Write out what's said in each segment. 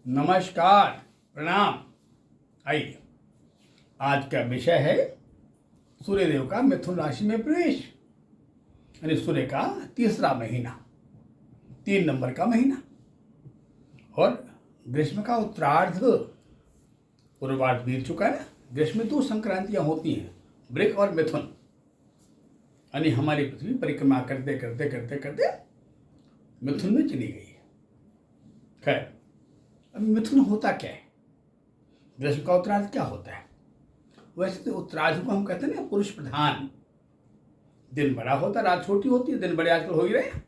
नमस्कार, प्रणाम। आइए, आज का विषय है सूर्यदेव का मिथुन राशि में प्रवेश, यानी सूर्य का तीसरा महीना, 3 नंबर का महीना। और ग्रीष्म का उत्तरार्ध पूर्वार्ध बीत चुका है। ग्रीष्म में 2 संक्रांतियां होती हैं, वृक और मिथुन, यानी हमारी पृथ्वी परिक्रमा करते करते करते करते मिथुन में चली गई है। खैर, अब मिथुन होता क्या है, ग्रीष्म का उत्तरार्ध क्या होता है? वैसे तो उत्तरार्ध को हम कहते हैं ना पुरुष प्रधान। दिन बड़ा होता है, रात छोटी होती है। दिन बड़े आजकल हो ही रहे हैं।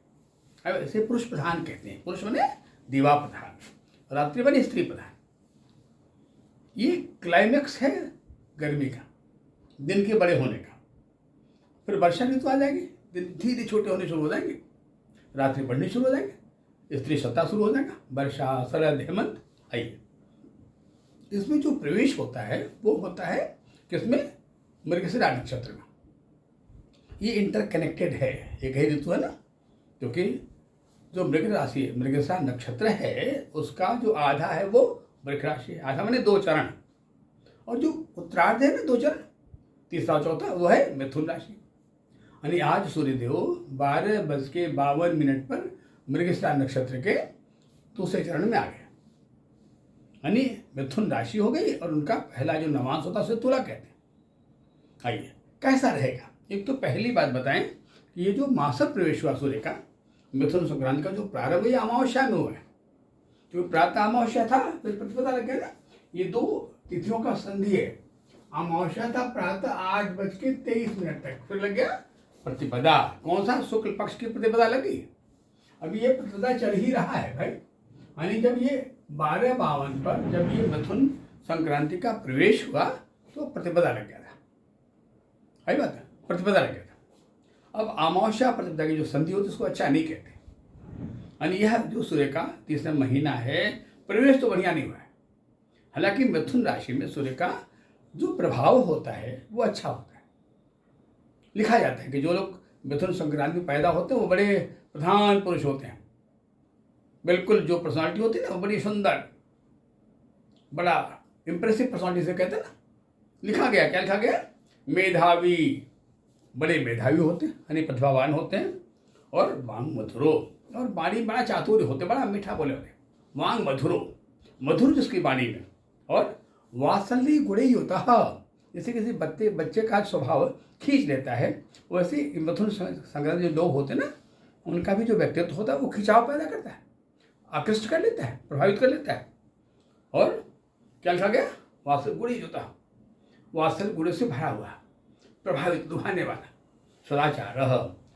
अब इसे पुरुष प्रधान कहते हैं। पुरुष बने दिवा प्रधान, रात्रि बने स्त्री प्रधान। ये क्लाइमेक्स है गर्मी का, दिन के बड़े होने का। फिर वर्षा ऋतु आ जाएगी, दिन धीरे छोटे होने शुरू हो जाएंगे, रात्रि बढ़नी शुरू हो जाएंगे, स्त्री सत्ता शुरू हो जाएगा, वर्षा, शरद, हेमंत। आइए, इसमें जो प्रवेश होता है वो होता है किसमें? मृगशिरा नक्षत्र में। ये इंटरकनेक्टेड है, एक ही ऋतु है ना, क्योंकि जो मृग राशि है, मृगशिरा नक्षत्र है, उसका जो आधा है वो वृक राशि है। आधा मैंने 2 चरण, और जो उत्तरार्ध है ना 2 चरण, तीसरा चौथा, वो है मिथुन राशि। यानी आज सूर्यदेव 12:52 पर मृगशिरा नक्षत्र के दूसरे चरण में आ गए, यानी मिथुन राशि हो गई। और उनका पहला जो नवांश होता है उसे तुला कहते हैं। आइए, कैसा रहेगा? एक तो पहली बात बताएं कि ये जो मासिक प्रवेश हुआ सूर्य का, मिथुन संक्रांति का जो प्रारंभ, ये अमावस्या में हुआ है। जो प्रातः अमावस्या था, फिर प्रतिपदा लग गया ना, ये 2 तिथियों का संधि है। अमावस्या था प्रातः 8:23 तक, फिर लग गया प्रतिपदा। कौन सा? शुक्ल पक्ष की प्रतिपदा लगी। अभी ये प्रतिपदा चल ही रहा है भाई, यानी जब ये 12:52 पर जब ये मिथुन संक्रांति का प्रवेश हुआ तो प्रतिपदा लग गया था। सही बात है, प्रतिपदा लग गया था। अब अमावस्या प्रतिपदा की जो संधि होती है उसको अच्छा नहीं कहते, यानी यह जो सूर्य का तीसरा महीना है, प्रवेश तो बढ़िया नहीं हुआ है। हालांकि मिथुन राशि में सूर्य का जो प्रभाव होता है वो अच्छा होता है। लिखा जाता है कि जो लोग मिथुन संक्रांति में पैदा होते हैं वो बड़े प्रधान पुरुष होते हैं। बिल्कुल जो पर्सनालिटी होती है ना वो बड़ी सुंदर, बड़ा इंप्रेसिव पर्सनालिटी से कहते हैं ना। लिखा गया, क्या लिखा गया? मेधावी, बड़े मेधावी होते हैं, यानी प्रतिभावान होते हैं। और वांग मधुरो, और वाणी बड़ा चातुर्य होते, बड़ा मीठा बोले होते। वांग मधुरो, मधुर जिसकी वाणी में। और वात्सल्य गुणे होता है, जैसे किसी बच्चे का स्वभाव खींच लेता है, वैसे मिथुन संक्रांति जो लोग होते हैं ना, उनका भी जो व्यक्तित्व होता है वो खिंचाव पैदा करता है, आकृष्ट कर लेता है, प्रभावित कर लेता है। और क्या लिखा गया? वात्सल्य गुणी होता, वात्सल्य गुण से भरा हुआ, प्रभावित, लुभाने वाला, सदाचार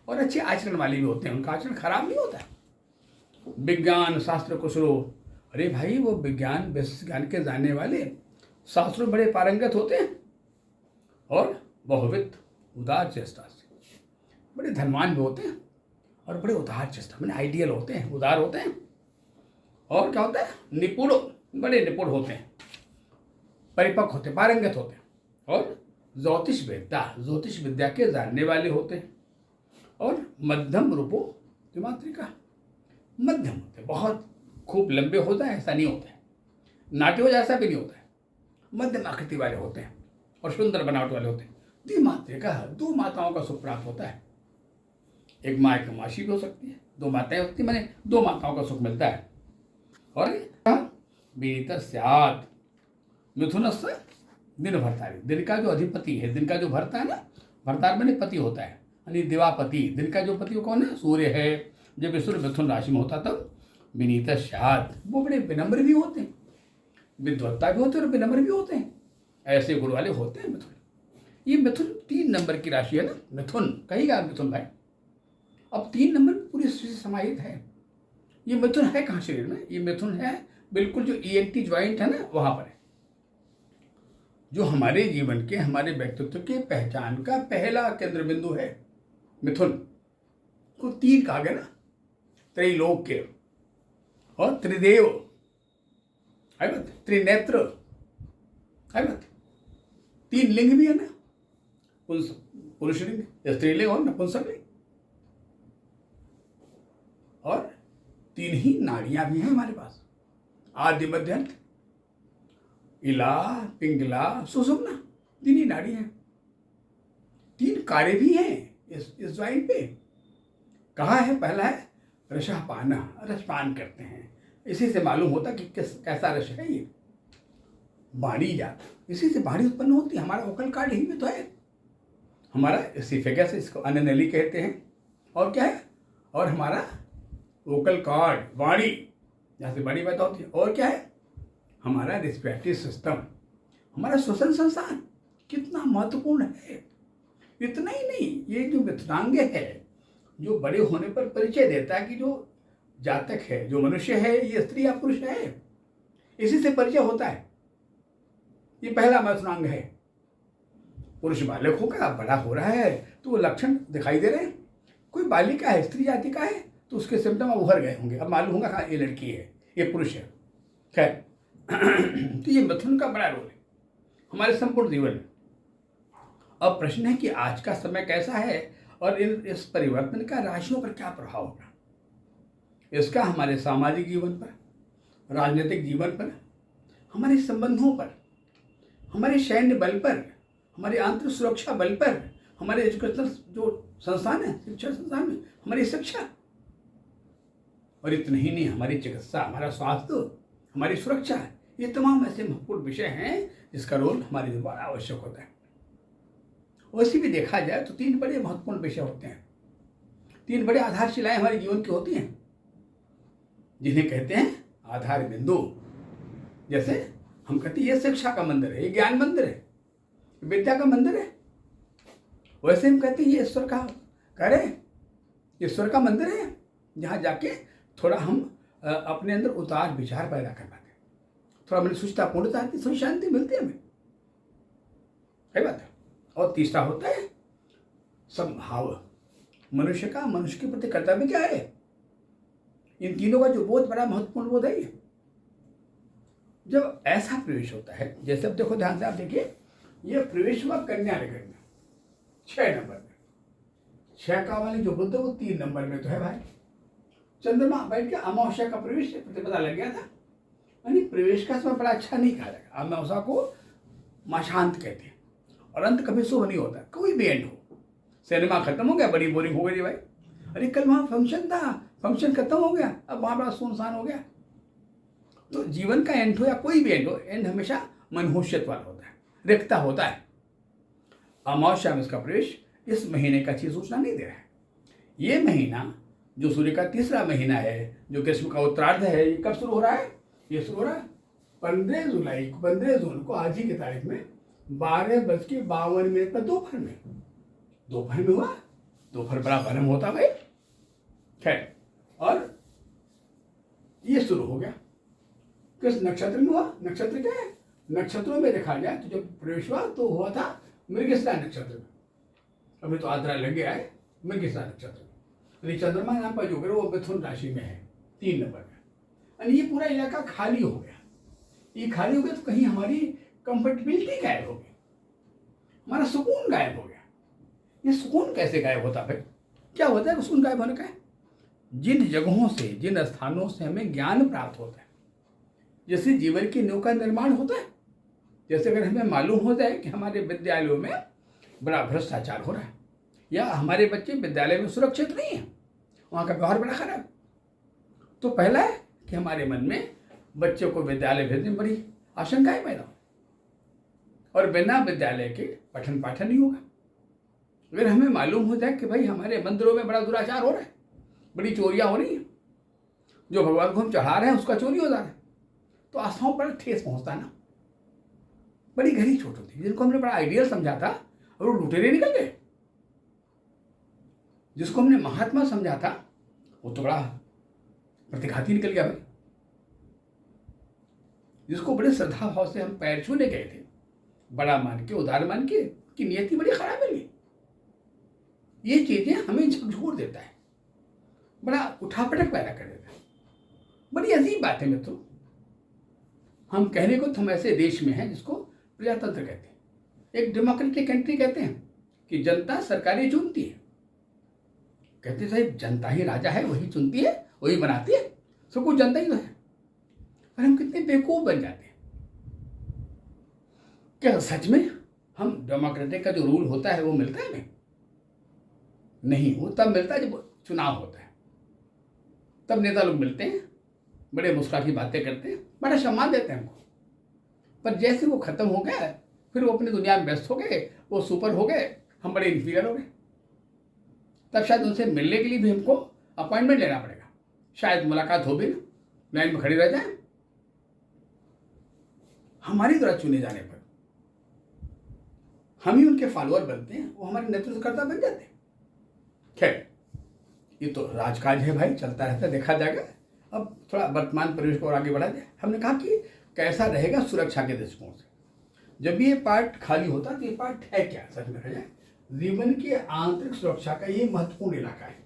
और अच्छे आचरण वाले भी होते हैं। उनका आचरण खराब नहीं होता है। विज्ञान शास्त्र कुशलो, अरे भाई वो विज्ञान ज्ञान के जानने वाले, शास्त्रों में बड़े पारंगत होते हैं। और बहुवित, उदार चेष्टा से, बड़े धनवान भी होते हैं और बड़े उदार चेष्टा, मैंने आइडियल होते हैं, उदार होते हैं। और क्या होता है? निपुण, बड़े निपुण होते हैं, परिपक्व होते हैं, पारंगत होते हैं। और ज्योतिष विद्या के जानने वाले होते हैं। और मध्यम रूपो मातृका, मध्यम होते हैं, बहुत खूब लंबे हो जाए ऐसा नहीं होता है, नाटे हो जाए ऐसा भी नहीं होता है। मध्यम आकृति वाले होते हैं और सुंदर बनावट वाले होते हैं। द्विमातृका, 2 माताओं का सुख प्राप्त होता है। एक माँ एक मासी भी हो सकती है, 2 माताएं होती है, मैंने 2 माताओं का सुख मिलता है। और विनीत स्यात्, मिथुनस्य दिन भर्तारि, दिन का जो अधिपति है, दिन का जो भर्ता है ना, भर्तार मैंने पति होता है, यानी दिवापति। दिन का जो पति वो कौन है? सूर्य है। जब सूर्य मिथुन राशि में होता तब विनीत स्यात्, वो बड़े विनम्र भी होते हैं, विद्वत्ता भी होते हैं और विनम्र भी होते हैं। ऐसे गुण वाले होते हैं मिथुन। ये मिथुन 3 नंबर की राशि है ना, मिथुन कहिएगा मिथुन भाई। अब 3 नंबर पूरी से समाहित है। ये मिथुन है कहाँ शरीर में? ये मिथुन है बिल्कुल जो ENT ज्वाइंट है ना, वहां पर है। जो हमारे जीवन के, हमारे व्यक्तित्व के पहचान का पहला केंद्र बिंदु है मिथुन को। 3 कहा गया ना, त्रैलोक के और त्रिदेव, त्रिनेत्र, 3 लिंग भी है ना, पुरुष लिंग, स्त्रीलिंग और नपुंसक लिंग। और 3 ही नाड़ियां भी हैं हमारे पास, आदि मध्य अंत, इला पिंगला सुषुम्ना, तीन ही नाड़ी हैं। तीन कार्य भी हैं इस ज्वाइंट पे। कहा है, पहला है रसपान, रसपान करते हैं। इसी से मालूम होता कि कैसा रस है ये। वाणी जाता, इसी से वाणी उत्पन्न होती है। हमारा वोकल कार्ड यही में तो है। हमारा एसिफेगस, इसको अननली कहते हैं। और क्या है, और हमारा वोकल कॉर्ड, वाणी, जहाँ से वाणी पैदा होती है। और क्या है, हमारा रेस्पिरेटरी सिस्टम, हमारा श्वसन संस्थान कितना महत्वपूर्ण है। इतना ही नहीं, ये जो मिथुनांग है, जो बड़े होने पर परिचय देता है कि जो जातक है, जो मनुष्य है, ये स्त्री या पुरुष है, इसी से परिचय होता है। ये पहला मिथुनांग है। पुरुष बालक होगा, बड़ा हो रहा है तो वो लक्षण दिखाई दे रहे हैं। कोई बालिका है, स्त्री जाति का है, तो उसके सिम्टम अब उभर गए होंगे। अब मालूम होगा हाँ ये लड़की है, ये पुरुष है। खैर तो ये मिथुन का बड़ा रोल है हमारे संपूर्ण जीवन में। अब प्रश्न है कि आज का समय कैसा है और इस परिवर्तन का राशियों पर क्या प्रभाव होगा। इसका हमारे सामाजिक जीवन पर, राजनीतिक जीवन पर, हमारे संबंधों पर, हमारे सैन्य बल पर, हमारे आंतरिक सुरक्षा बल पर, हमारे एजुकेशनल जो संस्थान है, शिक्षा संस्थान में हमारी शिक्षा, और इतना ही नहीं, हमारी चिकित्सा, हमारा स्वास्थ्य, हमारी सुरक्षा, ये तमाम ऐसे महत्वपूर्ण विषय हैं जिसका रोल हमारे जीवन में आवश्यक होता है। वैसे भी देखा जाए तो तीन बड़े महत्वपूर्ण विषय होते हैं, तीन बड़े आधारशिलाएं हमारे जीवन की होती हैं, जिन्हें कहते हैं आधार बिंदु। जैसे हम कहते हैं ये शिक्षा का मंदिर है, ये ज्ञान मंदिर है, विद्या का मंदिर है। वैसे हम कहते हैं ये ईश्वर का घर है, ईश्वर का मंदिर है, जहाँ जाके थोड़ा हम अपने अंदर उतार विचार पैदा कर पाते हैं, थोड़ा मन सुचता पूर्णता आती, थोड़ी शांति मिलती है हमें। सही बात है। और तीसरा होता है समभाव, मनुष्य का मनुष्य के प्रति कर्तव्य क्या है। इन तीनों का जो बहुत बड़ा महत्वपूर्ण बोध है ये। जब ऐसा प्रवेश होता है, जैसे अब देखो ध्यान से आप देखिए, ये प्रवेश हुआ कन्या नगर में 6 नंबर में। 6 का वाली जो बुद्ध वो 3 नंबर में तो है भाई। चंद्रमा बैठ के अमावस्या का प्रवेश पता लग गया था। यानी प्रवेश का समय बड़ा अच्छा नहीं कहा जाएगा। अमावस्या को माशांत कहते हैं, और अंत कभी शुभ नहीं होता, कोई भी एंड हो। सिनेमा खत्म हो गया, बड़ी बोरिंग हो गई भाई। अरे कल वहाँ फंक्शन था, फंक्शन खत्म हो गया, अब वहाँ बड़ा सुनसान हो गया। तो जीवन का एंड हो या कोई भी एंड हो, एंड हमेशा मनहूसियत वाला होता है, रिक्ता होता है। अमावस्या में इसका प्रवेश इस महीने का अच्छी सूचना नहीं दे रहा है। ये महीना जो सूर्य का तीसरा महीना है, जो ग्रीष्म का उत्तरार्ध है, ये कब शुरू हो रहा है? ये शुरू हो रहा है 15 जुलाई को, 15 जून को, आज ही की तारीख में 12:52 दोपहर में। दोपहर में हुआ, दोपहर बड़ा गर्म होता भाई। खैर, और ये शुरू हो गया किस नक्षत्र में हुआ? नक्षत्र क्या है? नक्षत्रों में देखा जाए तो जब प्रवेश हुआ तो हुआ था मृगशिरा नक्षत्र में। अभी तो आद्रा लग गया है मृगशिरा नक्षत्र में। चंद्रमा यहाँ पर जो है वो मिथुन राशि में है 3 नंबर में। यानी ये पूरा इलाका खाली हो गया। ये खाली हो गया तो कहीं हमारी कंफर्टेबिलिटी गायब हो गई, हमारा सुकून गायब हो गया। ये सुकून कैसे गायब होता है? क्या होता है सुकून गायब होने का? जिन जगहों से, जिन स्थानों से हमें ज्ञान प्राप्त होता है, जैसे जीवन की नींव का निर्माण होता है। जैसे अगर हमें मालूम हो जाए कि हमारे विद्यालयों में बड़ा भ्रष्टाचार हो रहा है, या हमारे बच्चे विद्यालय में सुरक्षित नहीं है, वहाँ का व्यवहार बड़ा खराब, तो पहला है कि हमारे मन में बच्चों को विद्यालय भेजने में बड़ी आशंकाएं पैदा हो, और बिना विद्यालय के पठन पाठन नहीं होगा। अगर हमें मालूम हो जाए कि भाई हमारे मंदिरों में बड़ा दुराचार हो रहा है, बड़ी चोरियां हो रही हैं, जो भगवान को हम चढ़ा रहे हैं उसका चोरी हो जा रहा है, तो आस्थाओं पर ठेस पहुंचता ना, बड़ी गहरी चोट होती है। जिनको हमने बड़ा आइडियल समझा था और वो लुटेरे निकल गए। जिसको हमने महात्मा समझा था वो तो बड़ा प्रतिघाती निकल गया भाई। जिसको बड़े श्रद्धा भाव से हम पैर छूने गए थे, बड़ा मान के, उदार मान के, कि नियति बड़ी खराब है। ये चीजें हमें झकझोर देता है, बड़ा उठापटक पैदा कर देता है। बड़ी अजीब बात है मित्रों। हम कहने को तो हम ऐसे देश में हैं जिसको प्रजातंत्र कहते हैं, एक डेमोक्रेटिक कंट्री कहते हैं, कि जनता सरकारें चुनती है। कहते साहब जनता ही राजा है, वही चुनती है, वही बनाती है, सब कुछ जनता ही तो है पर हम कितने बेवकूफ़ बन जाते हैं। क्या सच में हम डेमोक्रेटिक का जो रूल होता है वो मिलता है हमें? नहीं, वो तब मिलता है जब चुनाव होता है, तब नेता लोग मिलते हैं, बड़े मुस्कुरा की बातें करते हैं, बड़ा सम्मान देते हैं हमको। पर जैसे वो खत्म हो गया, फिर वो अपनी दुनिया में व्यस्त हो गए, वो सुपर हो गए, हम बड़े इंफीरियर हो गए। तब शायद उनसे मिलने के लिए भी हमको अपॉइंटमेंट लेना पड़ेगा, शायद मुलाकात हो भी ना, लाइन में खड़ी रह जाए। हमारी द्वारा चुने जाने पर हम ही उनके फॉलोअर बनते हैं, वो हमारे नेतृत्वकर्ता बन जाते हैं। खैर, ये तो राजकाज है भाई, चलता रहता है, देखा जाएगा। अब थोड़ा वर्तमान परिवेश को और आगे बढ़ा जाए। हमने कहा कि कैसा रहेगा सुरक्षा के दृष्टिकोण से। जब भी ये पार्ट खाली होता तो ये पार्ट है क्या, सच में कहा जाए जीवन की आंतरिक सुरक्षा का ये महत्वपूर्ण इलाका है।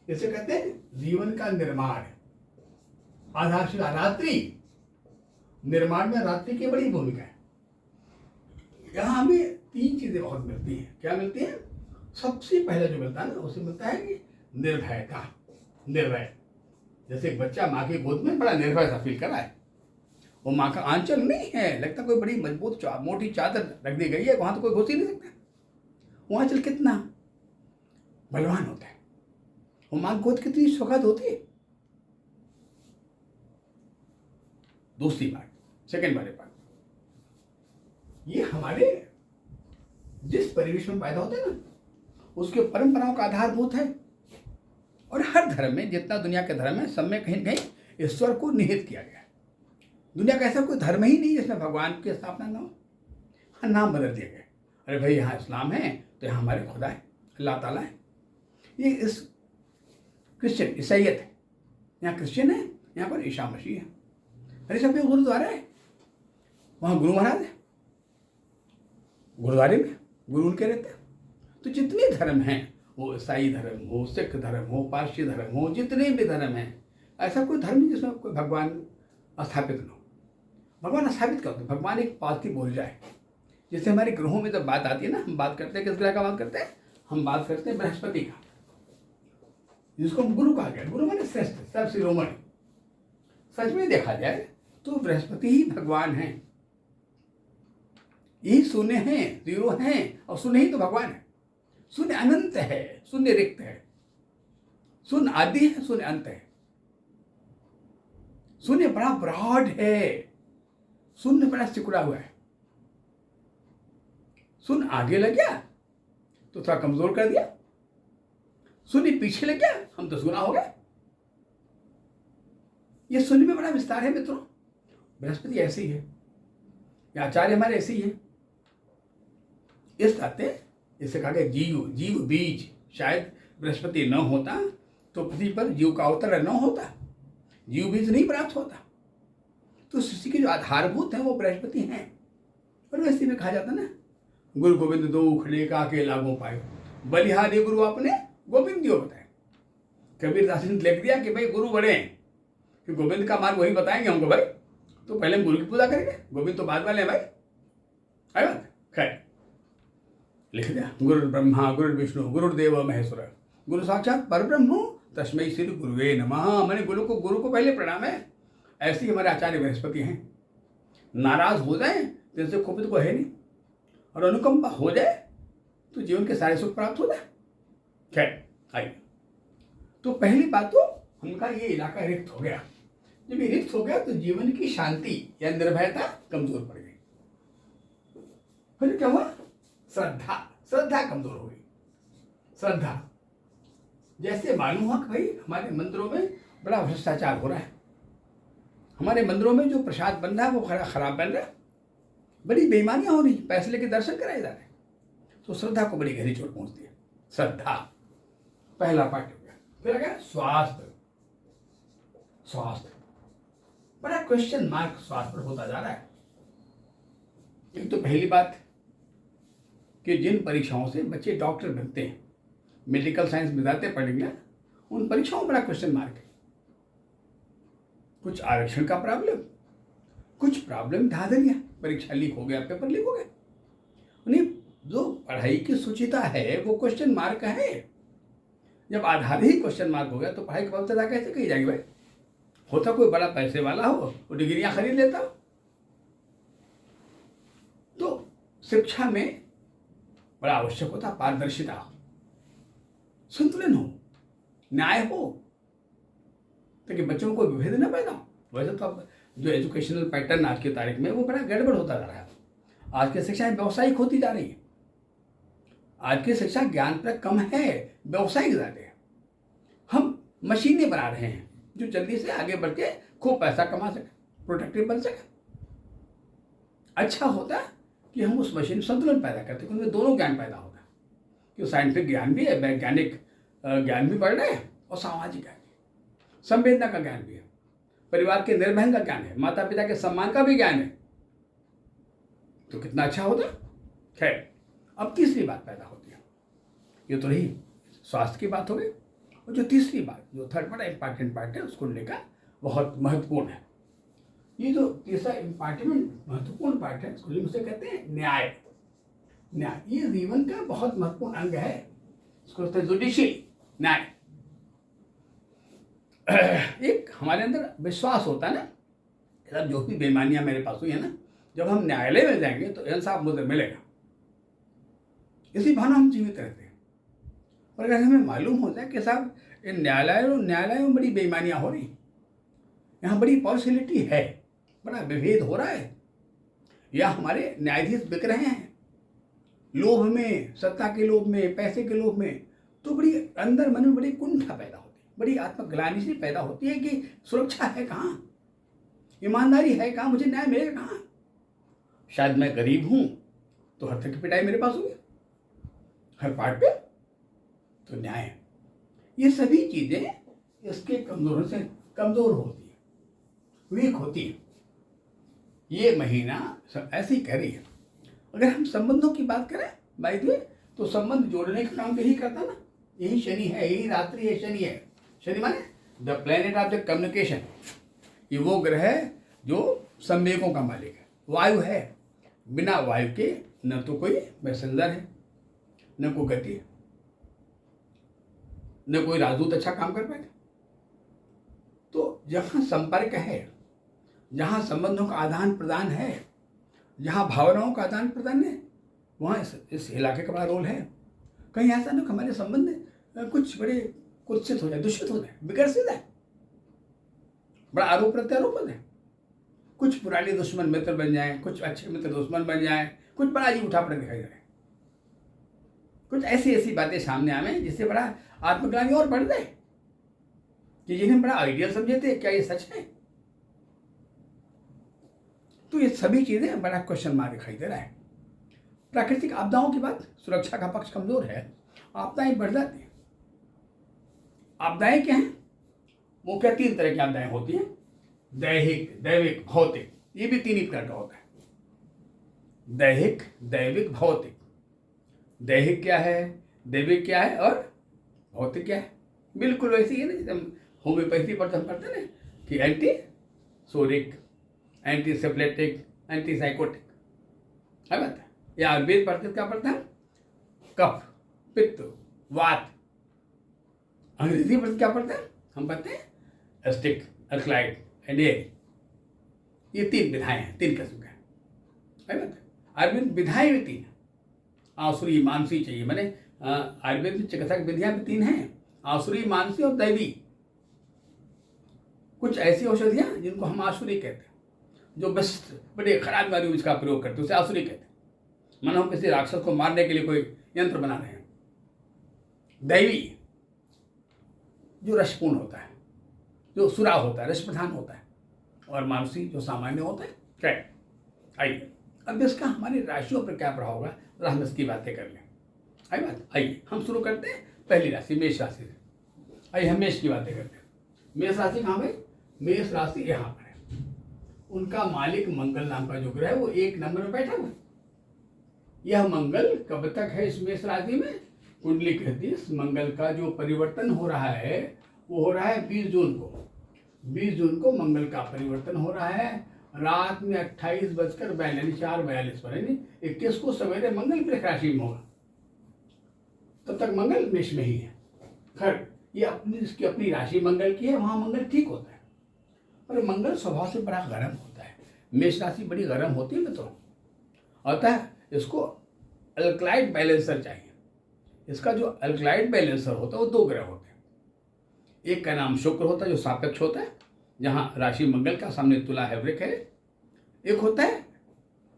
इसे कहते हैं जीवन का निर्माण, आधारशिला। रात्रि निर्माण में रात्रि की बड़ी भूमिका है। यहाँ हमें 3 चीजें बहुत मिलती हैं। क्या मिलती है? सबसे पहले जो मिलता है ना, उसे मिलता है कि निर्भयता। निर्भय, जैसे एक बच्चा माँ की गोद में बड़ा निर्भय सा फील कर रहा है। वो माँ का आंचल नहीं है, लगता कोई बड़ी मजबूत मोटी चादर रख दी गई है, वहां तो कोई घुस ही नहीं सकता। वो आंचल कितना बलवान होता है, वो माँ की गोद कितनी सुखद होती है। दूसरी बात, सेकेंड वाले बात, ये हमारे जिस परिवेश में पैदा होते हैं ना, उसके परंपराओं का आधारभूत है। और हर धर्म में, जितना दुनिया के धर्म है, सब में कहीं न कहीं ईश्वर को निहित किया गया है। दुनिया का ऐसा कोई धर्म ही नहीं जिसमें भगवान की स्थापना न हो। हाँ, नाम बदल दिए गए। अरे भाई, यहाँ इस्लाम है तो यहाँ हमारे खुदा है, अल्लाह ताला है। ये इस क्रिश्चियन ईसाइयत है, यहाँ क्रिश्चियन है, यहाँ पर ईसा मसीह है। अरे सब में गुरुद्वारा है, वहाँ गुरु महाराज है, गुरुद्वारे में गुरु उनके रहते हैं। तो जितने धर्म हैं, वो ईसाई धर्म हो, सिख धर्म हो, पारसी धर्म हो, जितने भी धर्म हैं, ऐसा कोई धर्म नहीं जिसमें कोई भगवान स्थापित न हो। भगवान स्थापित क्या होता है? भगवान एक पॉजिटिव ऊर्जा है। जैसे हमारे ग्रहों में जब बात आती है ना, हम बात करते हैं किस ग्रह का बात करते हैं? हम बात करते हैं बृहस्पति का, जिसको गुरु कहा गया। गुरु माने श्रेष्ठ, सर्वशिरोमणि। सच में देखा जाए तो बृहस्पति ही भगवान है। यही शून्य है, जीरो है, और शून्य ही तो भगवान है। शून्य अनंत है, शून्य रिक्त है, शून्य आदि है, शून्य अंत है। शून्य बड़ा ब्रॉड है, शून्य बड़ा सिकुड़ा हुआ है। शून्य आगे लग गया तो थोड़ा कमजोर कर दिया, शून्य पीछे लग गया हम तो सुना हो गए। ये शून्य में बड़ा विस्तार है मित्रों। बृहस्पति ऐसे ही है, या आचार्य हमारे ऐसे ही है। इस नाते इसे कहा गया जीव बीज। शायद बृहस्पति न होता तो पृथ्वी पर जीव का अवतरण न होता, जीव बीज नहीं प्राप्त होता। तो सृष्टि के जो आधारभूत हैं वो बृहस्पति हैं। और वैसे में कहा जाता ना, गुरु गोविंद दो उखड़े का के लागू पाए, बलिहारी गुरु आपने गोविंद दियो बताए। कबीर दास ने लिख दिया कि भाई गुरु बड़े हैं, कि गोविंद का मार्ग वही बताएंगे हमको भाई, तो पहले हम गुरु की पूजा करेंगे, गोविंद तो बाद वाले हैं भाई। है बात? खैर, लिख दिया गुरु ब्रह्मा गुरु विष्णु गुरुदेव महेश्वर, गुरु साक्षात परब्रह्म तस्मै श्री गुरुवे नमः। मैंने गुरु को पहले प्रणाम है। ऐसे ही हमारे आचार्य बृहस्पति हैं। नाराज हो जाए तो इनसे कुपित को है नहीं, और अनुकंपा हो जाए तो जीवन के सारे सुख प्राप्त हो जाए। खैर, आइए, तो पहली बात तो उनका ये इलाका रिक्त हो गया। जब ये रिक्त हो गया तो जीवन की शांति या निर्भयता कमजोर पड़ गई। फिर क्या हुआ? श्रद्धा कमजोर हो गई। श्रद्धा, जैसे मालूम हुआ कि भाई हमारे मंदिरों में बड़ा भ्रष्टाचार हो रहा है, हमारे मंदिरों में जो प्रसाद बन रहा है वो खराब बन रहा है, बड़ी बेईमानियां हो रही, पैसे लेके दर्शन कराए जा रहे हैं। तो श्रद्धा को बड़ी गहरी चोट पहुंचती है। श्रद्धा पहला पार्ट हो गया। फिर आ गया स्वास्थ्य। बड़ा क्वेश्चन मार्क स्वास्थ्य पर होता जा रहा है। एक तो पहली बात कि जिन परीक्षाओं से बच्चे डॉक्टर बनते हैं, मेडिकल साइंस में जाते पढ़ेंगे, उन परीक्षाओं में बड़ा क्वेश्चन मार्क है। कुछ आरक्षण का प्रॉब्लम, कुछ प्रॉब्लम धांधलियां, परीक्षा लीक हो गया, पेपर लीक हो गया। उन्हें जो पढ़ाई की सुचिता है वो क्वेश्चन मार्क है। जब आधार ही क्वेश्चन मार्क हो गया तो पढ़ाई की पवित्रता कैसे कही जाएगी भाई? होता कोई बड़ा पैसे वाला हो, वो डिग्रियां खरीद लेता हो। तो शिक्षा में बड़ा आवश्यक होता पारदर्शिता, संतुलन हो, न्याय हो, ताकि बच्चों को कोई विभेद न पैदा हो। वैसे तो अब जो एजुकेशनल पैटर्न आज की तारीख में वो बड़ा गड़बड़ होता जा रहा है। आज की शिक्षा व्यावसायिक होती जा रही है। आज की शिक्षा ज्ञान पर कम है, व्यावसायिक ज़्यादा है। हम मशीनें बना रहे हैं जो जल्दी से आगे बढ़ के खूब पैसा कमा सके, प्रोडक्टिव बन सके। अच्छा होता है कि हम उस मशीन में संतुलन पैदा करते हैं, उनमें दोनों ज्ञान पैदा होता है कि साइंटिफिक ज्ञान भी है, वैज्ञानिक ज्ञान भी बढ़ रहा है, और सामाजिक ज्ञान भी, संवेदना का ज्ञान भी है, परिवार के निर्वहन का ज्ञान है, माता पिता के सम्मान का भी ज्ञान है। तो कितना अच्छा होता है। खैर, अब तीसरी बात पैदा होती है। ये तो रही स्वास्थ्य की बात हो गई, और जो तीसरी बात, जो थर्ड बड़ा इंपॉर्टेंट पार्ट है, उसको लेकर बहुत महत्वपूर्ण है। ये जो तीसरा इम्पार्टेंट महत्वपूर्ण पार्ट है, इसको उसे कहते हैं न्याय। न्याय ये जीवन का बहुत महत्वपूर्ण अंग है। इसको कहते हैं जुडिशियल न्याय। एक हमारे अंदर विश्वास होता है ना, कि जो भी बेईमानियां मेरे पास हुई है ना, जब हम न्यायालय में जाएंगे तो इंसाफ मुझे मिलेगा। इसी भावना हम जीवित रहते हैं। और अगर हमें मालूम होता है कि साहब इन न्यायालयों में बड़ी बेईमानियां हो रही, यहाँ बड़ी पॉर्शलिटी है, बड़ा विभेद हो रहा है, या हमारे न्यायाधीश बिक रहे हैं लोभ में, सत्ता के लोभ में, पैसे के लोभ में, तो बड़ी अंदर मन में बड़ी कुंठा पैदा होती है, बड़ी आत्मग्लानि सी पैदा होती है कि सुरक्षा है कहाँ, ईमानदारी है कहाँ, मुझे न्याय मिलेगा कहाँ। शायद मैं गरीब हूँ तो हर तक की पिटाई मेरे पास होगी, हर पार्ट पे। तो न्याय, ये सभी चीजें इसके कमजोर से कमजोर होती है, वीक होती है। ये महीना सब ऐसे ही कह रही है। अगर हम संबंधों की बात करें बाय द वे, तो संबंध जोड़ने का काम यही करता ना, यही शनि है, यही रात्रि है, शनि है। शनि माने the planet of the communication. ये वो ग्रह है जो संवेगों का मालिक है। वायु है, बिना वायु के न तो कोई मैसेंजर है, न कोई गति है, न कोई राजदूत अच्छा काम कर पाएगा। तो जहाँ संपर्क है, जहाँ संबंधों का आदान प्रदान है, जहाँ भावनाओं का आदान प्रदान है, वहाँ इस इलाके का बड़ा रोल है। कहीं ऐसा ना हमारे संबंध कुछ बड़े कुत्सित हो जाए, दूषित हो जाए, बिगड़ से जाए, बड़ा आरोप प्रत्यारोप है, कुछ पुराने दुश्मन मित्र बन जाएं, कुछ अच्छे मित्र दुश्मन बन जाएं, कुछ बड़ा अजीब उठापड़ा दिखाई दे रहा है, कुछ ऐसी बातें सामने आवे जिससे बड़ा आत्मग्लानि और बढ़ जाए कि जिन्हें बड़ा आइडियल समझे थे, क्या ये सच है। तो ये सभी चीजें बड़ा क्वेश्चन मार्क दिखाई दे रहा है। प्राकृतिक आपदाओं की बात, सुरक्षा का पक्ष कमजोर है, आपदाएं बढ़ जाती हैं। आपदाएं क्या हैं? मुख्य 3 तरह की आपदाएं होती हैं, दैहिक, दैविक, भौतिक। ये भी 3 ही प्रकार का होता है, दैहिक, दैविक, भौतिक। दैहिक क्या है, दैविक क्या है और भौतिक क्या है? बिल्कुल वैसे ही है ना, जैसे हम होम्योपैथी पर हम पढ़ते हैं कि एंटी सोरिक, एंटी सेप्लेटिक, एंटी साइकोटिक है बात। या आयुर्वेद पढ़ते क्या पढ़ते हैं? कफ, पित्त, वात। अंग्रेजी पढ़ते क्या पढ़ते हैं? हम पढ़ते हैं एस्टिक, अल्कलाइड एंड एयर। ये 3 विधाएं हैं, 3 किस्म के है बात। आयुर्वेद विधाएं भी 3 हैं, आसुरी, मानसी चाहिए, मैंने आयुर्वेद में चिकित्सा विधियां भी 3 हैं, आसुरी, मानसी और दैवी। कुछ ऐसी औषधियां जिनको हम आसुरी कहते हैं, जो बस बड़े खराब बीमारी में इसका प्रयोग करते हैं, उसे आसुरी कहते हैं। मानो हम किसी राक्षस को मारने के लिए कोई यंत्र बना रहे हैं। दैवी जो रसपूर्ण होता है, जो सुरा होता है, रस प्रधान होता है, और मानसी जो सामान्य होता है। खैर, आइए अब इसका हमारी राशियों पर क्या प्रभाव होगा, तो हम इसकी बातें कर लें। आई बात, आइए हम शुरू करते हैं पहली राशि, मेष राशि से। आइए हम मेष की बातें करते हैं। मेष राशि कहाँ भाई? मेष राशि यहाँ पर है। उनका मालिक मंगल नाम का जो ग्रह है वो 1 नंबर में बैठा हुआ है। यह मंगल कब तक है इस मेष राशि में? कुंडली कहती है इस मंगल का जो परिवर्तन हो रहा है वो हो रहा है 20 जून को। 20 जून को मंगल का परिवर्तन हो रहा है रात में 28:42 पर, यानी 21 को सवेरे मंगल वृष राशि में होगा। तब तक मंगल मेष में ही है। खैर, ये इसकी अपनी राशि मंगल की है, वहां मंगल ठीक होता है। और मंगल स्वभाव से बड़ा गर्म होता है। मेष राशि बड़ी गर्म होती है मित्रों, अतः इसको अल्कलाइड बैलेंसर चाहिए। इसका जो अल्कलाइड बैलेंसर होता है वो दो ग्रह होते हैं। एक का नाम शुक्र होता है जो सापेक्ष होता है, जहाँ राशि मंगल का सामने तुला है, वृक है। एक होता है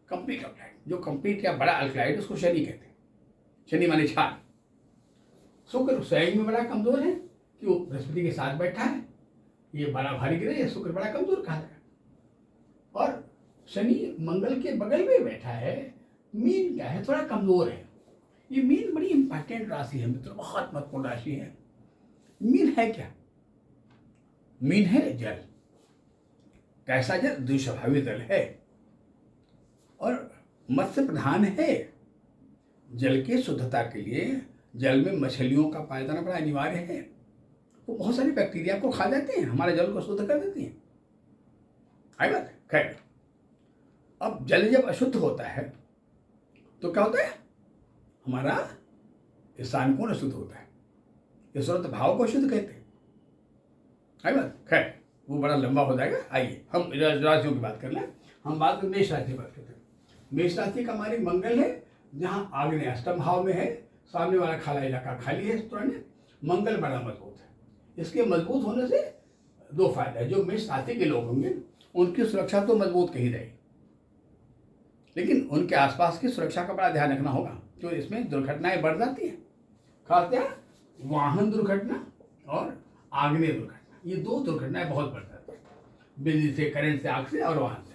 कंप्लीट अल्कलाइड, जो कंप्लीट या बड़ा अल्कलाइड उसको शनि कहते हैं। शनि माने क्षार। शुक्र स्वयं में बड़ा कमजोर है कि वो बृहस्पति के साथ बैठा है, ये बड़ा भारी ग्रह है, शुक्र बड़ा कमजोर कहा जाए। और शनि मंगल के बगल में बैठा है। मीन क्या है, थोड़ा कमजोर है। ये मीन बड़ी इंपॉर्टेंट राशि है मित्रों, बहुत महत्वपूर्ण राशि है। मीन है क्या? मीन है जल। कैसा जल? द्विस्वभावी जल है और मत्स्य प्रधान है। जल की शुद्धता के लिए जल में मछलियों का पाया जाना बड़ा अनिवार्य है। वो बहुत सारी बैक्टीरिया को खा जाते हैं, हमारे जल को शुद्ध कर देती हैं। आई बात? खैर, अब जल जब अशुद्ध होता है तो क्या होता है? हमारा ईशान कोण अशुद्ध होता है, ईश्वरत्व भाव को अशुद्ध कहते हैं। आई बात? खैर, वो बड़ा लंबा हो जाएगा। आइए हम राशियों की बात कर लें। हम बात करें मेष राशि की बात करते हैं। मेष राशि का हमारी मंगल है, जहाँ आग्नेय अष्टम भाव में है। सामने वाला खाला इलाका खाली है। इस तरह मंगल बड़ा मजबूत है। इसके मजबूत होने से दो फायदा है। जो मेष राशि के लोग होंगे उनकी सुरक्षा तो मजबूत कही जाएगी, लेकिन उनके आसपास की सुरक्षा का बड़ा ध्यान रखना होगा, क्योंकि इसमें दुर्घटनाएं बढ़ जाती हैं। खासतौर वाहन दुर्घटना और आग्नेय दुर्घटना, ये दो दुर्घटनाएं बहुत बढ़ जाती हैं, बिजली से, करंट से, आग से और वाहन से।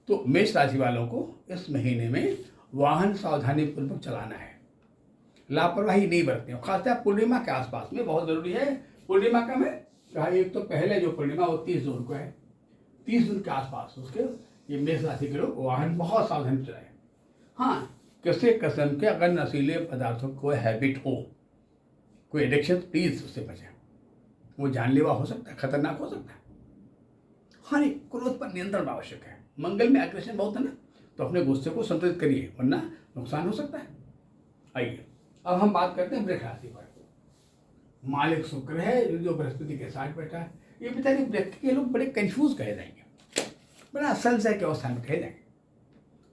तो मेष राशि वालों को इस महीने में वाहन सावधानी पूर्वक चलाना है, लापरवाही नहीं बरतनी है। खासतौर पूर्णिमा के आसपास में बहुत जरूरी है। पूर्णिमा का मैं कहा, एक तो पहले जो पूर्णिमा वो 30 जून को है, 30 जून के आसपास उसके ये मेष राशि के लोग वाहन बहुत सावधानी चलाएं। हाँ, किसी किस्म के अगर नशीले पदार्थों को हैबिट हो, कोई एडिक्शन, प्लीज उससे बचें। वो जानलेवा हो सकता है, खतरनाक हो सकता है। हाँ, नहीं, क्रोध पर नियंत्रण आवश्यक है। मंगल में एग्रेशन बहुत है ना, तो अपने गुस्से को संतुलित करिए, वरना नुकसान हो सकता है। आइए अब हम बात करते हैं वृक्ष राशि पर। मालिक शुक्र है जो बृहस्पति के साथ बैठा है। ये बेचारे वृक्ष के लोग बड़े कंफ्यूज कहे जाएंगे, बड़ा संशय के अवस्था में कहे जाएंगे।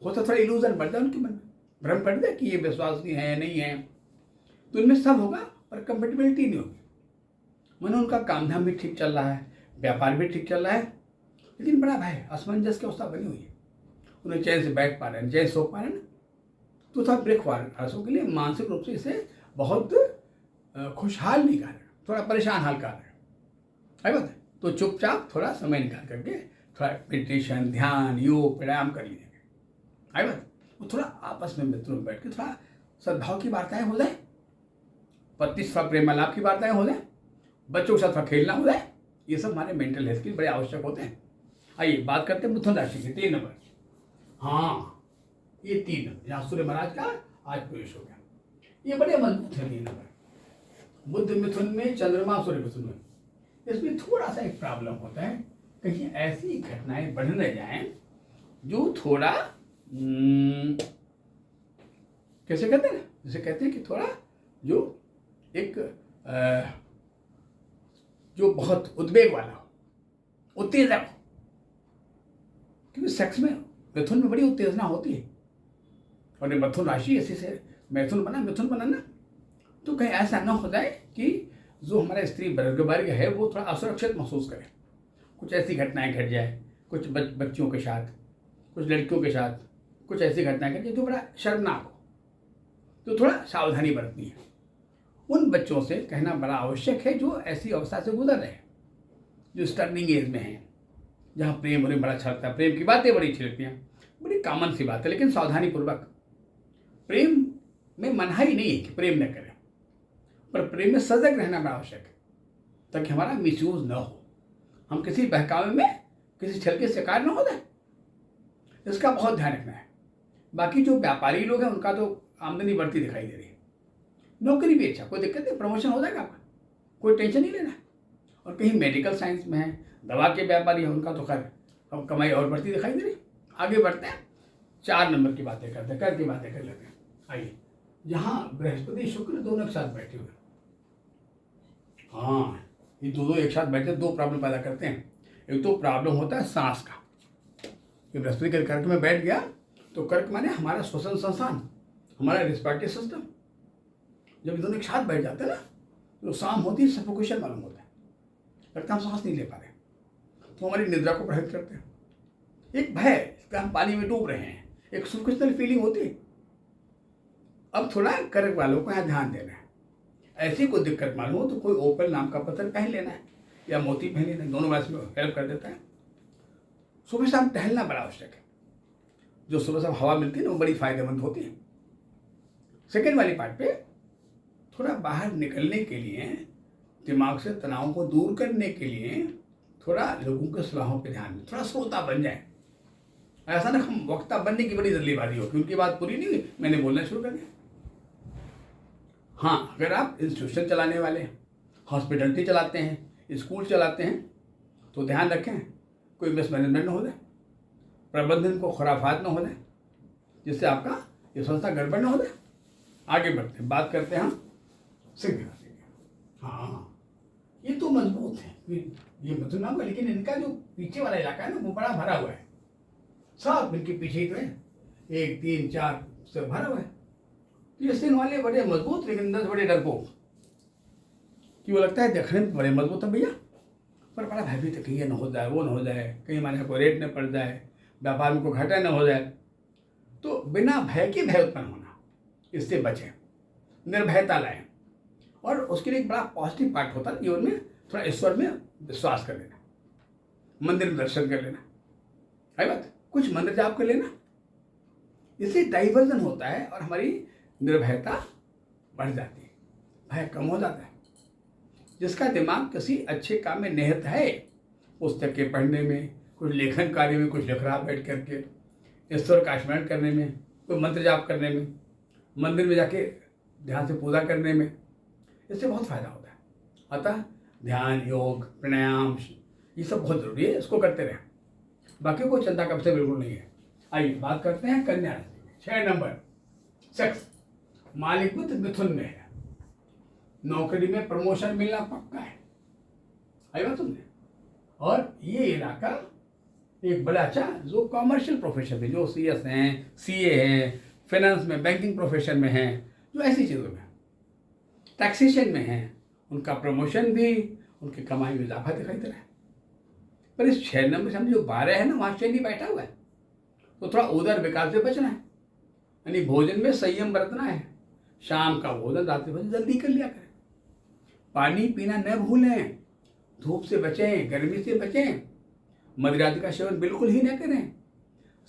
होता थोड़ा इल्यूजन बढ़ जाए उनके मन में, भ्रम पड़ जाए कि ये विश्वासनीय है नहीं है। तो इनमें सब होगा पर कंपेटिबिलिटी नहीं होगी। मन उनका काम धाम भी ठीक चल रहा है, व्यापार भी ठीक चल रहा है, लेकिन बड़ा भय, असमंजस की अवस्था बनी हुई है। उन्हें चैन से बैठ पा रहे हैं, चैन से सो पा रहे हैं ना, तो था वृक्ष राशियों के लिए मानसिक रूप से इसे बहुत खुशहाल नहीं कर रहे, थोड़ा परेशान हाल कर रहे हैं। है बात? तो चुपचाप थोड़ा समय निकाल करके थोड़ा मेडिटेशन, ध्यान, योग, प्राणायाम कर लीजिए। है बात? वो थोड़ा आपस में मित्रों में बैठ के थोड़ा सद्भाव की वार्ताएं हो जाए, पति थोड़ा प्रेमालाप की वार्ताएं हो जाए, बच्चों के साथ थोड़ा खेलना हो जाए। ये सब हमारे मेंटल हेल्थ के लिए बड़े आवश्यक होते हैं। आइए बात करते हैं मिथुन राशि के 3 नंबर। हाँ, ये 3 नंबर यहाँ सूर्य महाराज का आज प्रवेश हो गया। ये बड़े मजबूत है 3 नंबर। बुध मिथुन में, चंद्रमा सूर्य मिथुन में। इसमें थोड़ा सा एक प्रॉब्लम होता है, कहीं ऐसी घटनाएं बढ़ न जाएं जो थोड़ा कैसे कहते हैं, जैसे कहते हैं कि थोड़ा जो एक जो बहुत उद्वेग वाला हो, उत्तेजक हो। क्योंकि सेक्स में मिथुन में बड़ी उत्तेजना होती है, और मिथुन राशि ऐसी से मिथुन बनाना, तो कहीं ऐसा न हो जाए कि जो हमारा स्त्री वर्ग है वो थोड़ा असुरक्षित महसूस करे। कुछ ऐसी घटनाएं घट जाए, कुछ बच्चियों के साथ, कुछ लड़कियों के साथ, कुछ ऐसी घटनाएं घट जाए जो बड़ा शर्मनाक हो, तो थोड़ा सावधानी बरतनी है। उन बच्चों से कहना बड़ा आवश्यक है जो ऐसी अवस्था से गुजर रहे हैं, जो स्टर्निंग एज में हैं, जहाँ प्रेम उन्हें बड़ा अच्छा लगता है, प्रेम की बातें बड़ी अच्छी लगती हैं, बड़ी कॉमन सी बात है। लेकिन सावधानी पूर्वक। प्रेम में मनाही नहीं है कि प्रेम न करें, पर प्रेम में सजग रहना बड़ा आवश्यक है, ताकि हमारा मिसयूज न हो, हम किसी बहकावे में, किसी छल के शिकार न हो जाए। इसका बहुत ध्यान रखना है। बाकी जो व्यापारी लोग हैं उनका तो आमदनी बढ़ती दिखाई दे रही है, नौकरी भी अच्छा, कोई दिक्कत नहीं, प्रमोशन हो जाएगा आपका, कोई टेंशन नहीं लेना है। और कहीं मेडिकल साइंस में है, दवा के व्यापारी है, उनका तो खैर अब कमाई और बढ़ती दिखाई दे रही। आगे बढ़ते हैं, 4 नंबर की बातें करते हैं, कर की बातें कर लेते हैं। आइए, यहाँ बृहस्पति शुक्र दोनों एक साथ बैठे हुए। हाँ, ये दो एक साथ बैठे दो प्रॉब्लम पैदा करते हैं। एक तो प्रॉब्लम होता है सांस का, कि बृहस्पति के कर्क में बैठ गया तो कर्क माने हमारा श्वसन संस्थान, हमारा रिस्पिरेटरी सिस्टम, जब दोनों एक साथ बैठ जाते हैं ना तो शाम होती है सफोकेशन मालूम होता है, लगता है हम सांस नहीं ले पा रहे, तो हमारी निद्रा को प्रभावित करते हैं। एक भय कि हम पानी में डूब रहे हैं, एक सुपरफिशियल फीलिंग होती है। अब थोड़ा कर्क वालों को यहाँ ध्यान देना है, ऐसी कोई दिक्कत मालूम हो तो कोई ओपल नाम का पत्थर पहन लेना है या मोती पहन लेना है, दोनों वैस में हेल्प कर देता है। सुबह शाम टहलना बड़ा आवश्यक है, जो सुबह शाम हवा मिलती है ना वो बड़ी फायदेमंद होती है। सेकेंड वाली पार्ट पे थोड़ा बाहर निकलने के लिए, दिमाग से तनाव को दूर करने के लिए थोड़ा लोगों के सलाहों पे ध्यान दें, थोड़ा श्रोता बन जाए। ऐसा ना हम वक्ता बनने की बड़ी जल्दीबाजी हो कि उनकी बात पूरी नहीं हुई मैंने बोलना शुरू कर दिया। हाँ, अगर आप इंस्टीट्यूशन चलाने वाले, हॉस्पिटलिटी चलाते हैं, स्कूल चलाते हैं तो ध्यान रखें कोई मिसमैनेजमेंट न हो जाए, प्रबंधन को खुराफात न हो जाए, जिससे आपका ये संस्था गड़बड़ न हो जाए। आगे बढ़ते हैं, बात करते हैं हम सिंह राशि की। हाँ, ये तो मजबूत है, ये मिथुन नाम का, लेकिन इनका जो पीछे वाला इलाका है ना वो बड़ा भरा हुआ है, सब इनके पीछे ही तो है, 1 3 4 से भरा हुआ है। ये सिंह वाले बड़े मजबूत, लेकिन अंदर से बड़े डरपोक, कि वो लगता है देखने में बड़े मजबूत है भैया, पर बड़ा भयभीत है, कहीं ये न हो जाए, वो न हो जाए, कहीं हमारे कोई रेट न पड़ जाए, व्यापार में कोई घाटा न हो जाए। तो बिना भय के भय उत्पन्न होना, इससे बचें, निर्भयता लाएं। और उसके लिए एक बड़ा पॉजिटिव पार्ट होता है जीवन में, थोड़ा ईश्वर में विश्वास कर लेना, मंदिर में दर्शन कर लेना, है बात, कुछ मंत्र जाप कर लेना, इससे डाइवर्जन होता है और हमारी निर्भयता बढ़ जाती है, भय कम हो जाता है। जिसका दिमाग किसी अच्छे काम में निहित है, पुस्तकें पढ़ने में, कुछ लेखन कार्य में, कुछ लिख रहा बैठ करके, ईश्वर का स्मरण करने में, कोई मंत्र जाप करने में, मंदिर में जाके ध्यान से पूजा करने में, इससे बहुत फायदा होता है। अतः ध्यान, योग, प्राणायाम ये सब बहुत जरूरी है, इसको करते रहें, बाकी कोई चिंता का विषय बिल्कुल नहीं है। आइए बात करते हैं कन्या राशि। 6 नंबर सेक्स, मालिक बुध मिथुन में है, नौकरी में प्रमोशन मिलना पक्का है, आई बात तुमने। और ये इलाका एक बड़ा अच्छा जो कॉमर्शियल प्रोफेशन में, जो CS हैं, CA हैं, फाइनेंस में, बैंकिंग प्रोफेशन में हैं, जो ऐसी चीज़ों में, टैक्सेशन में हैं, उनका प्रमोशन भी, उनकी कमाई में इजाफा दिखाई दे रहा है। पर इस 6 नंबर से हम जो 12 है ना, वहाँ शनि बैठा हुआ है, तो थोड़ा उधर विकास से बचना है, यानी भोजन में संयम बरतना है। शाम का भोजन, रात्रि भोजन जल्दी कर लिया करें, पानी पीना न भूलें, धूप से बचें, गर्मी से बचें, मदिरा का सेवन बिल्कुल ही न करें,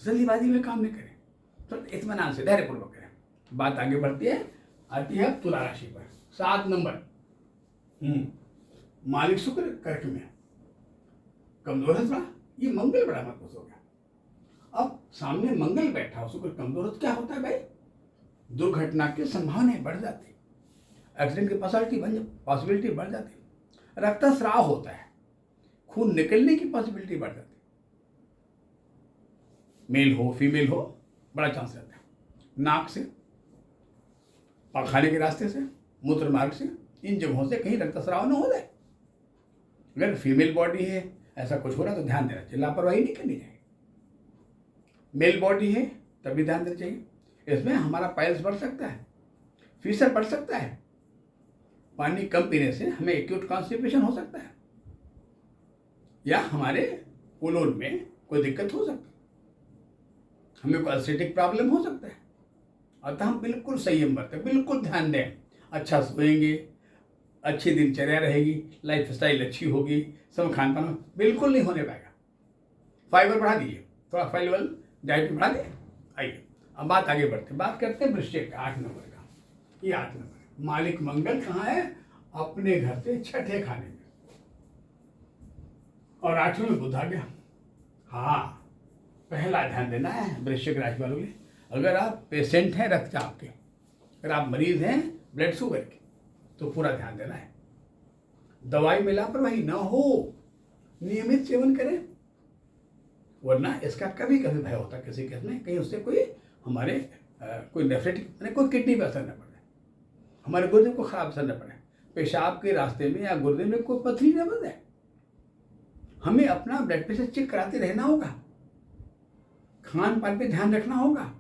जल्दीबाजी में काम न करें, तो इत्मीनान से धैर्यपूर्वक करें। बात आगे बढ़ती है, आती है तुला राशि पर। 7 नंबर मालिक शुक्र कर्क में, कमजोर है थोड़ा, ये मंगल बड़ा मजबूत हो गया। अब सामने मंगल बैठा हो, शुक्र कमजोर हो तो क्या होता है भाई, दुर्घटना की संभावनाएं बढ़ जाती, एक्सीडेंट की पॉसिबिलिटी बढ़ जाती, रक्तस्राव होता है, खून निकलने की पॉसिबिलिटी बढ़ जाती, मेल हो फीमेल हो बड़ा चांस रहता है। नाक से, पाखाने के रास्ते से, मूत्र मार्ग से, इन जगहों से कहीं रक्तस्राव न हो जाए। अगर फीमेल बॉडी है, ऐसा कुछ हो रहा तो ध्यान देना चाहिए, लापरवाही नहीं करनी चाहिए। मेल बॉडी है तभी ध्यान देना चाहिए, इसमें हमारा पाइल्स बढ़ सकता है, फीसर बढ़ सकता है, पानी कम पीने से हमें एक्यूट कॉन्स्टिपेशन हो सकता है, या हमारे कोलोन में कोई दिक्कत हो सकती है, हमें कोई एसिडिक प्रॉब्लम हो सकता है। अतः हम बिल्कुल संयम बरतें, बिल्कुल ध्यान दें, अच्छा सोएंगे, अच्छी दिनचर्या रहेगी, लाइफ स्टाइल अच्छी होगी, सब खान पान बिल्कुल नहीं होने पाएगा। फाइबर बढ़ा दीजिए, थोड़ा फाइबर डाइट बढ़ा दिए। आइए अब बात आगे बढ़ते, बात करते हैं वृश्चिक का 8 नंबर का। ये 8 नंबर मालिक मंगल कहाँ है, अपने घर से 6ठे खाने में, और 8वें में बुध आ गया। हाँ, पहला ध्यान देना है वृश्चिक राशि वालों के, अगर आप पेशेंट हैं रक्तचाप के, अगर आप मरीज हैं ब्लड शुगर के, तो पूरा ध्यान देना है, दवाई में लापरवाही ना हो, नियमित सेवन करें, वरना इसका कभी कभी भय होता है किसी केस में, कहीं उससे कोई हमारे कोई नेफ्रेटिक कोई किडनी पर असर न पड़े, हमारे गुर्दे को खराब असर न पड़े, पेशाब के रास्ते में या गुर्दे में कोई पथरी न बन जाए। हमें अपना ब्लड प्रेशर चेक कराते रहना होगा, खान पान पे ध्यान रखना होगा,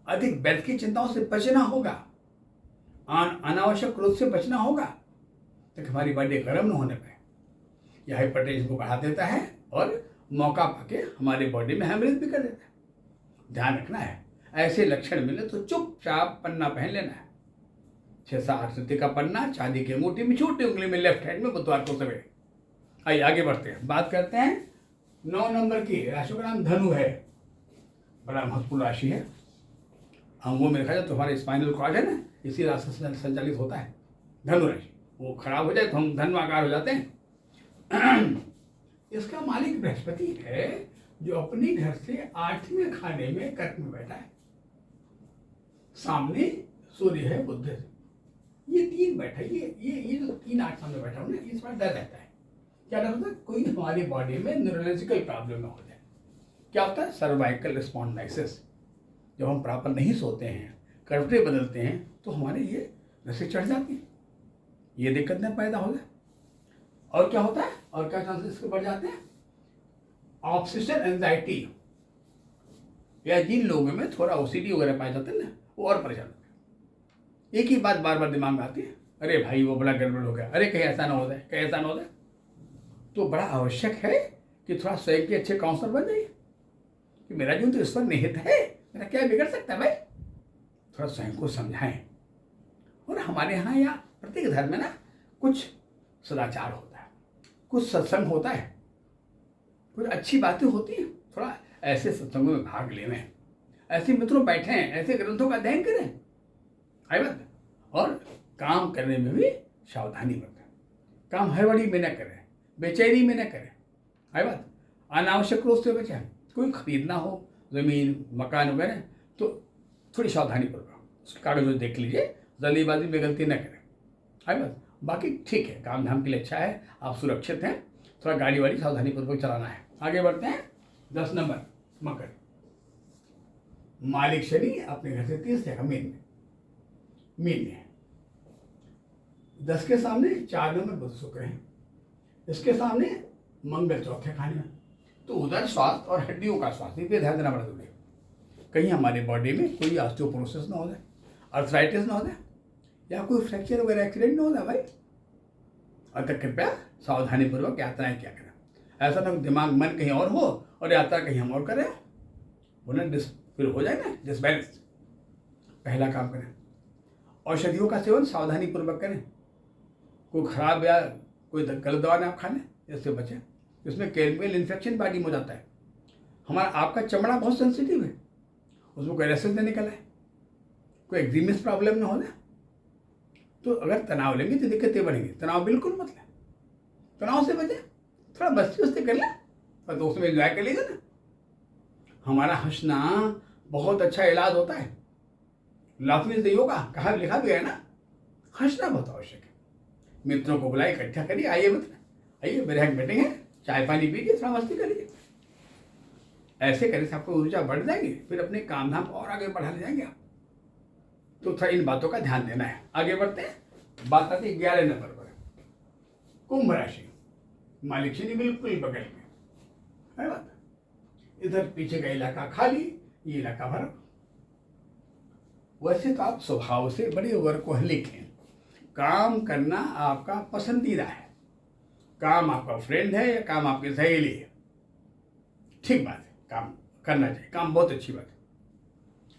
अधिक व्यर्थ की चिंताओं से बचना होगा, अनावश्यक क्रोध से बचना होगा ताकि हमारी बॉडी गर्म न होने पाए। यह हाइपरटेंशन को बढ़ा देता है और मौका पाके हमारी बॉडी में हेमरेज भी कर देता है। ध्यान रखना है, ऐसे लक्षण मिले तो चुपचाप पन्ना पहन लेना है। 6-8 सती का पन्ना चांदी की अंगूठी में छोटी उंगली में लेफ्ट हैंड में बुधवार को सवेरे। आइए आगे बढ़ते हैं, बात करते हैं 9 नंबर की। राशि का नाम धनु है, बड़ा महत्वपूर्ण राशि है। अंगों में देखा जाए तो हमारे स्पाइनल कॉर्ड है ना, इसी राशि से संचालित होता है धनु राशि। वो खराब हो जाए तो हम धन्वाकार हो जाते हैं। इसका मालिक बृहस्पति है जो अपने घर से 8वें खाने में कर्क में बैठा है। सामने सूर्य है बुध से, ये 3 बैठा है। ये जो 3 8 सामने बैठा हूं ना, इस बार डर रहता है। क्या डर होता है? कोई हमारी बॉडी में न्यूरोलॉजिकल प्रॉब्लम ना हो जाए। क्या होता है? Cervical spondylosis. जब हम प्रॉपर नहीं सोते हैं, करवटें बदलते हैं, तो हमारे ये नसें चढ़ जाती हैं, ये दिक्कत न पैदा हो जाए। और क्या होता है, और क्या चांसेस इसके बढ़ जाते हैं? ऑब्सेशन एंजाइटी, या जिन लोगों में थोड़ा ओसीडी वगैरह पाए जाते हैं ना, वो और परेशान होते हैं। एक ही बात बार बार दिमाग में आती है, अरे भाई वो बड़ा गड़बड़ हो गया, अरे कहीं ऐसा ना हो जाए, कहीं ऐसा ना हो जाए। तो बड़ा आवश्यक है कि थोड़ा स्वयं के अच्छे काउंसलर बन जाइए कि मेरा जीवन तो इस पर निहित है, मेरा क्या बिगड़ सकता है भाई। थोड़ा स्वयं को समझाएं। और हमारे यहाँ या प्रत्येक धर्म में ना कुछ सदाचार होता है, कुछ सत्संग होता है, कुछ अच्छी बातें होती हैं। थोड़ा ऐसे सत्संगों में भाग लें, ऐसे मित्रों बैठें, ऐसे ग्रंथों का अध्ययन करें, है बात। और काम करने में भी सावधानी बरतें, काम हड़बड़ी में न करें, बेचैनी में न करें, है बात। अनावश्यक रूप से बचें। कोई खरीदना हो जमीन मकान वगैरह तो थोड़ी सावधानी पूर्वक उसके कागज देख लीजिए, जल्दीबाजी में गलती न करें, है बात। बाकी ठीक है, काम धाम के लिए अच्छा है, आप सुरक्षित हैं। थोड़ा गाड़ी वाड़ी सावधानी पूर्वक चलाना है। आगे बढ़ते हैं 10 नंबर मकर। मालिक शनि अपने घर से 30 जगह मीन में 10 के सामने 4 नंबर बुध शुक्र है, इसके सामने मंगल चौथे खाने में। तो उधर स्वास्थ्य और हड्डियों का स्वास्थ्य पे ध्यान देना बड़ा जरूरी है। कहीं हमारे बॉडी में कोई ऑस्टियोपोरोसिस ना हो जाए, अर्थराइटिस ना हो जाए, या कोई फ्रैक्चर वगैरह एक्सीडेंट ना हो जाए भाई। अतः कृपया सावधानी पूर्वक यात्राएं क्या करें। ऐसा ना दिमाग मन कहीं और हो और यात्रा कहीं हम और करें, वो ना फिर हो जाए ना डिसबैलेंस। पहला काम करें, औषधियों का सेवन सावधानी पूर्वक करें। कोई खराब या कोई गलत दवा ना आप खा लें, इससे बचें। इसमें केमिकल इन्फेक्शन बॉडी में हो जाता है। हमारा आपका चमड़ा बहुत सेंसिटिव है, उसमें कोई रसेस नहीं निकला है, कोई एक्जिमिस प्रॉब्लम ना हो जाए। तो अगर तनाव लेंगे तो दिक्कतें बढ़ेंगी। तनाव बिल्कुल मत लें, तनाव से बचें। थोड़ा मस्ती वस्ती कर लें और दोस्तों में एंजॉय कर लीजिए ना। हमारा हंसना बहुत अच्छा इलाज होता है। लाफिंग इज द योगा कहा लिखा भी है ना। हंसना बहुत आवश्यक है। मित्रों को बुलाए, इकट्ठा करिए, आइए मित्र, आइए मेरे यहाँ बैठेंगे, चाय पानी पीजिए, थोड़ा मस्ती करिए। ऐसे करने से आपको ऊर्जा बढ़ जाएगी, फिर अपने काम धाम और आगे बढ़ा ले जाएंगे आप। तो थोड़ा इन बातों का ध्यान देना है। आगे बढ़ते हैं, बात आती है 11 नंबर पर। कुंभ राशि, मालिक शनि बिल्कुल बगल में है बात। इधर पीछे का इलाका खाली, ये इलाका भरा। वैसे तो आप स्वभाव से बड़े वर्कोहलिक हैं, काम करना आपका पसंदीदा है, काम आपका फ्रेंड है या काम आपकी सहेली है, ठीक बात है, काम करना चाहिए, काम बहुत अच्छी बात है।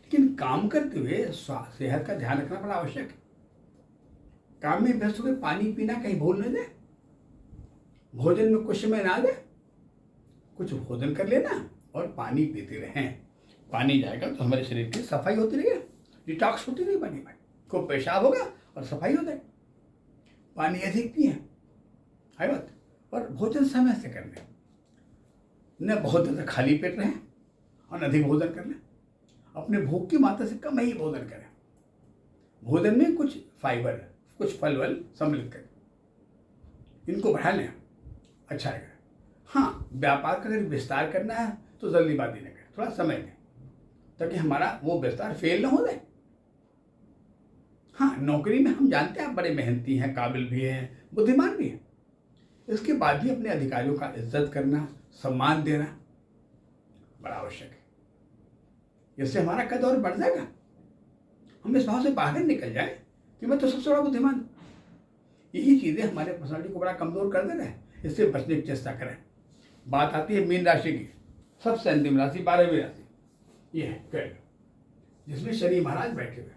लेकिन काम करते हुए सेहत का ध्यान रखना बड़ा आवश्यक है। काम में व्यस्त होकर पानी पीना कहीं भूल न जाए, भोजन में कुछ समय ना दे, कुछ भोजन कर लेना और पानी पीते रहें। पानी जाएगा तो हमारे शरीर की सफाई होती रहेगी, डिटॉक्स होती रहेगी पानी में, खूब पेशाब होगा और सफाई हो जाएगी। पानी अधिक पिए, है बात। और भोजन समय से कर लें, न बहुत ज़्यादा खाली पेट रहें और न अधिक भोजन कर लें। अपने भूख की मात्रा से कम ही भोजन करें। भोजन में कुछ फाइबर, कुछ फल वल सम्मिलित करें, इनको बढ़ा लें, अच्छा है। हाँ, व्यापार का अगर विस्तार करना है तो जल्दीबाजी न करें, थोड़ा समय दें ताकि हमारा वो विस्तार फेल ना हो जाए। हाँ, नौकरी में हम जानते हैं आप बड़े मेहनती हैं, काबिल भी हैं, बुद्धिमान भी हैं, इसके बाद भी अपने अधिकारियों का इज्जत करना, सम्मान देना बड़ा आवश्यक है। इससे हमारा कद और बढ़ जाएगा। हम इस भाव से बाहर निकल जाए कि मैं तो सबसे बड़ा बुद्धिमान हूं। यही चीज़ें हमारे पर्सनालिटी को बड़ा कमज़ोर कर दे रहे हैं। इससे बचने की चेष्टा करें। बात आती है मीन राशि की, सबसे अंतिम राशि 12वीं राशि, ये है कर्क, जिसमें शनि महाराज बैठे हुए।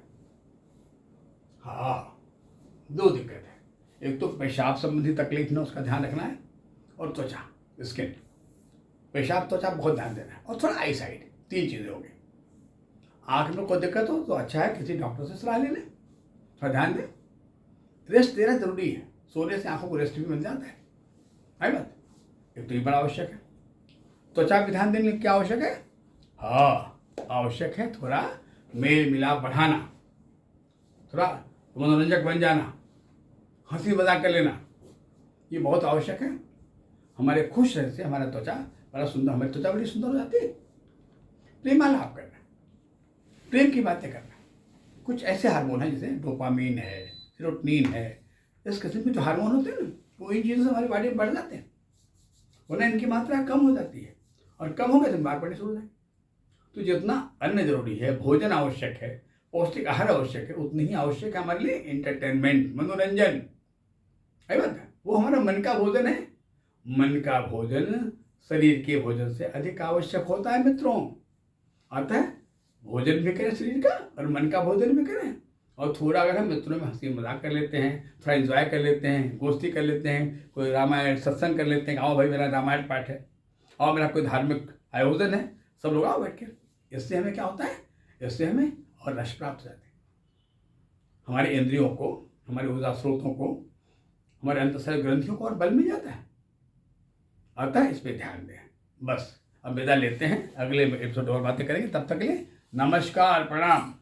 हाँ, दो दिक्कत है। एक तो पेशाब संबंधी तकलीफ में उसका ध्यान रखना है, और त्वचा, स्किन, पेशाब त्वचा बहुत ध्यान देना है, और थोड़ा आई साइड, 3 चीज़ें हो गई। आँख में कोई दिक्कत हो तो अच्छा है किसी डॉक्टर से सलाह ले लें, थोड़ा ध्यान दें। रेस्ट देना जरूरी है, सोने से आंखों को रेस्ट भी मिल जाता है बात। एक तो ये बड़ा आवश्यक है। त्वचा भी ध्यान देने क्या आवश्यक है? हाँ, आवश्यक है थोड़ा मेल मिलाप बढ़ाना, थोड़ा मनोरंजक बन जाना, हंसी मजाक कर लेना, ये बहुत आवश्यक है। हमारे खुश रहने से हमारा त्वचा बड़ा सुंदर, हमारी त्वचा बड़ी सुंदर हो जाती है। प्रेमालाप करना, प्रेम की बातें करना। कुछ ऐसे हार्मोन हैं जैसे डोपामीन है, सेरोटोनिन है, इस किस्म के जो हार्मोन होते हैं ना, वो इन चीज़ों से हमारी बॉडी में बढ़ जाते हैं, वरना इनकी मात्रा कम हो जाती है, और कम हो गए तो बीमार पड़ने शुरू हो जाए। तो जितना अन्न जरूरी है, भोजन आवश्यक है, पौष्टिक आहार आवश्यक है, उतनी ही आवश्यक है हमारे लिए एंटरटेनमेंट, मनोरंजन। है बात, वो हमारा मन का भोजन है। मन का भोजन शरीर के भोजन से अधिक आवश्यक होता है मित्रों। अतः भोजन भी करें शरीर का, और मन का भोजन भी करें। और थोड़ा अगर हम मित्रों में हंसी मजाक कर लेते हैं, थोड़ा एंजॉय कर लेते हैं, गोष्ठी कर लेते हैं, कोई रामायण सत्संग कर लेते हैं, आओ भाई मेरा रामायण पाठ है, आओ मेरा कोई धार्मिक आयोजन है, सब लोग आओ बैठ के। इससे हमें क्या होता है? इससे हमें और रस प्राप्त हो जाते हैं। हमारे इंद्रियों को, हमारे ऊर्जा स्रोतों को, हमारे अंतःशरीर ग्रंथियों को और बल मिल जाता है। अतः इस पर ध्यान दें। बस अब विदा लेते हैं, अगले एपिसोड और बातें करेंगे। तब तक के लिए नमस्कार, प्रणाम।